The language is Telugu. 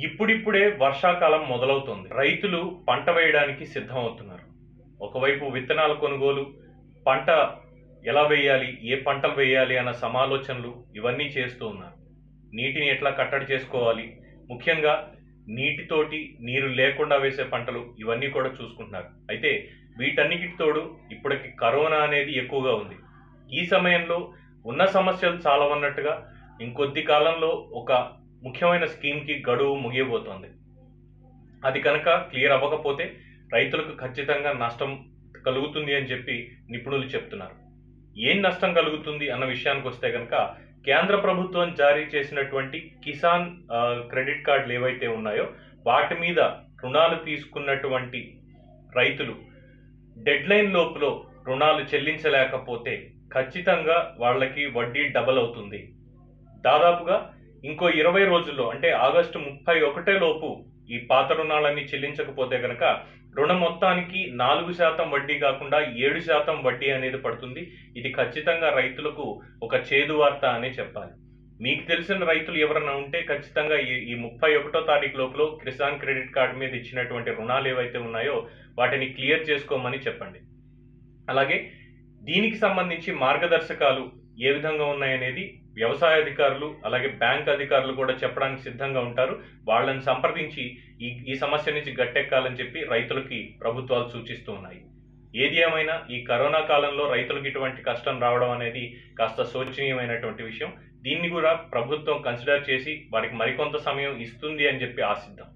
ఇప్పుడిప్పుడే వర్షాకాలం మొదలవుతుంది. రైతులు పంట వేయడానికి సిద్ధమవుతున్నారు. ఒకవైపు విత్తనాల కొనుగోలు, పంట ఎలా వేయాలి, ఏ పంటలు వేయాలి అన్న సమాలోచనలు ఇవన్నీ చేస్తూ ఉన్నారు. నీటిని ఎట్లా కట్టడి చేసుకోవాలి, ముఖ్యంగా నీటితోటి నీరు లేకుండా వేసే పంటలు ఇవన్నీ కూడా చూసుకుంటున్నారు. అయితే వీటన్నిటికి తోడు ఇప్పటికి కరోనా అనేది ఎక్కువగా ఉంది. ఈ సమయంలో ఉన్న సమస్యలు చాలా ఉన్నట్టుగా ఇంకొద్ది కాలంలో ఒక ముఖ్యమైన స్కీమ్కి గడువు ముగియబోతోంది. అది కనుక క్లియర్ అవ్వకపోతే రైతులకు ఖచ్చితంగా నష్టం కలుగుతుంది అని చెప్పి నిపుణులు చెప్తున్నారు. ఏం నష్టం కలుగుతుంది అన్న విషయానికి వస్తే కనుక కేంద్ర ప్రభుత్వం జారీ చేసినటువంటి కిసాన్ క్రెడిట్ కార్డులు ఏవైతే ఉన్నాయో వాటి మీద రుణాలు తీసుకున్నటువంటి రైతులు డెడ్ లైన్ లోపల రుణాలు చెల్లించలేకపోతే ఖచ్చితంగా వాళ్ళకి వడ్డీ డబల్ అవుతుంది. దాదాపుగా ఇంకో 20 రోజుల్లో అంటే ఆగస్టు 31 లోపు ఈ పాత రుణాలన్నీ చెల్లించకపోతే కనుక రుణ మొత్తానికి 4% వడ్డీ కాకుండా 7% వడ్డీ అనేది పడుతుంది. ఇది ఖచ్చితంగా రైతులకు ఒక చేదు వార్త అనే చెప్పాలి. మీకు తెలిసిన రైతులు ఎవరైనా ఉంటే ఖచ్చితంగా ఈ 31వ తారీఖు లోపల కిసాన్ క్రెడిట్ కార్డు మీద ఇచ్చినటువంటి రుణాలు ఏవైతే ఉన్నాయో వాటిని క్లియర్ చేసుకోమని చెప్పండి. అలాగే దీనికి సంబంధించి మార్గదర్శకాలు ఏ విధంగా ఉన్నాయనేది వ్యవసాయ అధికారులు అలాగే బ్యాంక్ అధికారులు కూడా చెప్పడానికి సిద్ధంగా ఉంటారు. వాళ్ళని సంప్రదించి ఈ సమస్య నుంచి గట్టెక్కాలని చెప్పి రైతులకి ప్రభుత్వాలు సూచిస్తూ ఉన్నాయి. ఏది ఏమైనా ఈ కరోనా కాలంలో రైతులకు ఇటువంటి కష్టం రావడం అనేది కాస్త శోచనీయమైనటువంటి విషయం. దీన్ని కూడా ప్రభుత్వం కన్సిడర్ చేసి వారికి మరికొంత సమయం ఇస్తుంది అని చెప్పి ఆశిద్దాం.